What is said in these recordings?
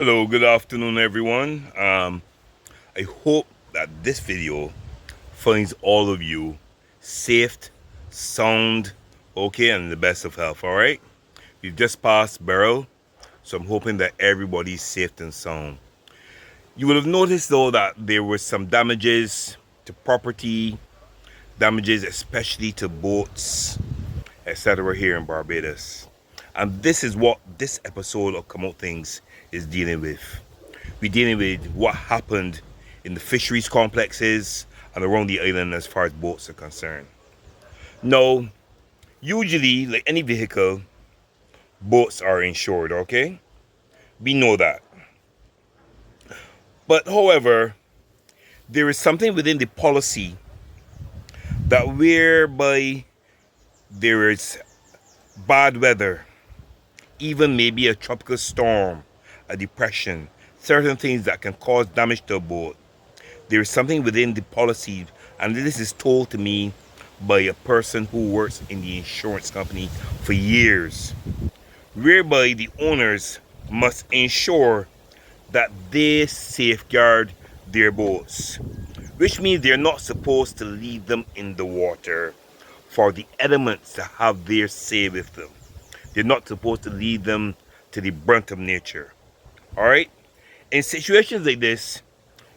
Hello, good afternoon, everyone. I hope that this video finds all of you safe, sound, okay, and in the best of health. All right. We've just passed Beryl, so I'm hoping that everybody's safe and sound. You would have noticed though that there were some damages to property, damages especially to boats, etc. here in Barbados. And this is what this episode of Come Out Things is dealing with. We're dealing with what happened in the fisheries complexes and around the island as far as boats are concerned. Now, usually, like any vehicle, boats are insured, okay? We know that. But however, there is something within the policy that whereby there is bad weather, even maybe a tropical storm, a depression, certain things that can cause damage to a boat. There is something within the policy, and this is told to me by a person who works in the insurance company for years, whereby the owners must ensure that they safeguard their boats, which means they're not supposed to leave them in the water for the elements to have their say with them. They're not supposed to leave them to the brunt of nature. All right? In situations like this,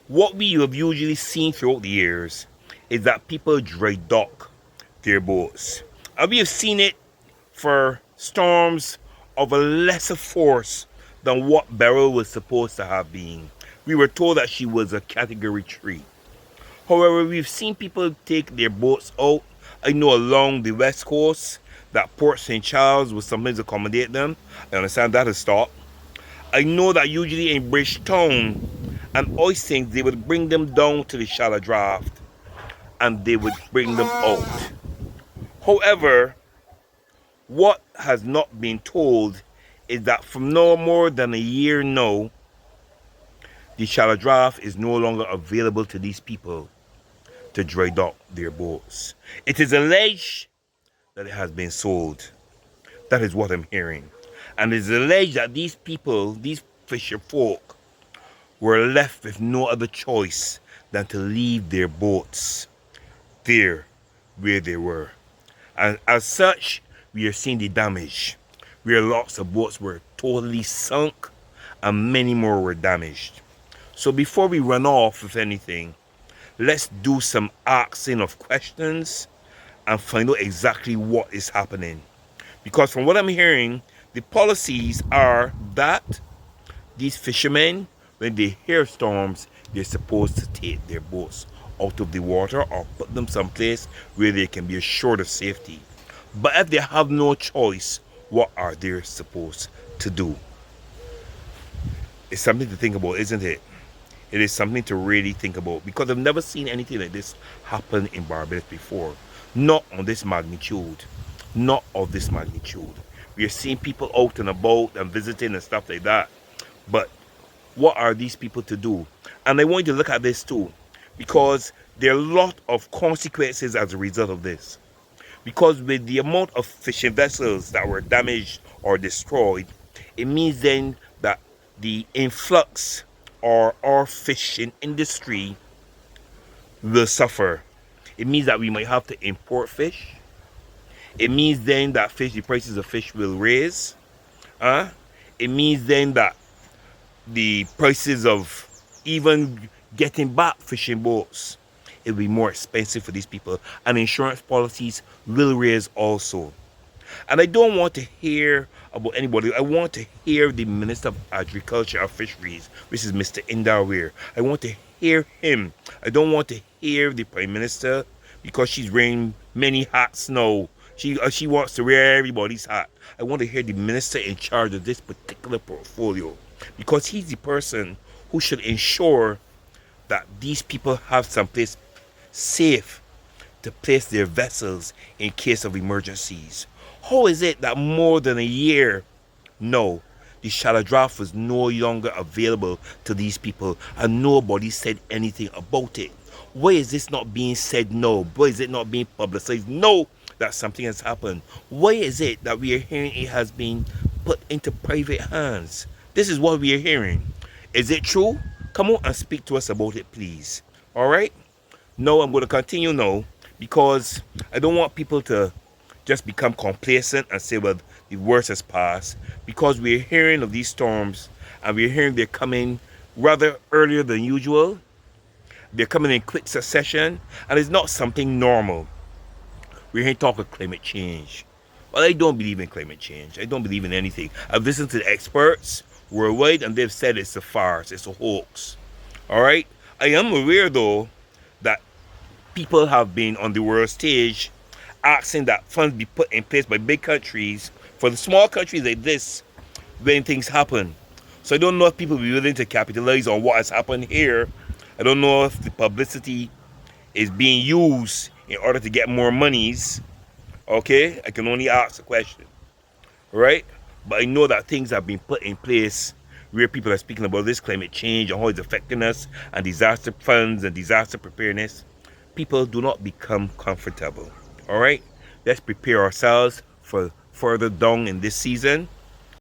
what we have usually seen throughout the years is that people dry dock their boats. And we have seen it for storms of a lesser force than what Beryl was supposed to have been. We were told that she was a category 3. However, we've seen people take their boats out. I know along the west coast that Port St. Charles will sometimes accommodate them. I understand that has stopped. I know that usually in Bridgetown and Oistins, they would bring them down to the shallow draft and they would bring them out. However, what has not been told is that from no more than a year now, the shallow draft is no longer available to these people to dry dock their boats. It is alleged that it has been sold. That is what I'm hearing. And it's alleged that these people, these fisher folk, were left with no other choice than to leave their boats there where they were. And as such, we are seeing the damage, where lots of boats were totally sunk and many more were damaged. So before we run off with anything, let's do some asking of questions and find out exactly what is happening. Because from what I'm hearing, the policies are that these fishermen, when they hear storms, they're supposed to take their boats out of the water or put them someplace where they can be assured of safety. But if they have no choice, what are they supposed to do? It's something to think about, isn't it? It is something to really think about, because I've never seen anything like this happen in Barbados before. Not on this magnitude. Not of this magnitude. We are seeing people out and about and visiting and stuff like that. But what are these people to do? And I want you to look at this too, because there are a lot of consequences as a result of this. Because with the amount of fishing vessels that were damaged or destroyed, it means then that the influx or our fishing industry will suffer. It means that we might have to import fish. It means then that the prices of fish will raise. It means then that the prices of even getting back fishing boats, it will be more expensive for these people. And insurance policies will raise also. And I don't want to hear about anybody. I want to hear the Minister of Agriculture and Fisheries, which is Mr. Indar Weir. I want to hear him. I don't want to hear the Prime Minister, because she's wearing many hats now. She wants to wear everybody's hat. I want to hear the minister in charge of this particular portfolio, because he's the person who should ensure that these people have someplace safe to place their vessels in case of emergencies. How is it that more than a year, no, the shallow draft was no longer available to these people and nobody said anything about it? Why is this not being said no? Why is it not being publicized? No, that something has happened. Why is it that we are hearing it has been put into private hands? This is what we are hearing. Is it true? Come on and speak to us about it, please. All right? No, I'm going to continue now because I don't want people to just become complacent and say, well, the worst has passed, because we're hearing of these storms and we're hearing they're coming rather earlier than usual. They're coming in quick succession, and it's not something normal. We're here talking climate change. Well, I don't believe in climate change. I don't believe in anything. I've listened to the experts worldwide, and they've said it's a farce, it's a hoax. All right? I am aware, though, that people have been on the world stage asking that funds be put in place by big countries for the small countries like this when things happen. So I don't know if people will be willing to capitalize on what has happened here. I don't know if the publicity is being used in order to get more monies. Okay, I can only ask a question, right? But I know that things have been put in place where people are speaking about this climate change and how it's affecting us, and disaster funds and disaster preparedness. People do not become comfortable. All right, let's prepare ourselves for further down in this season.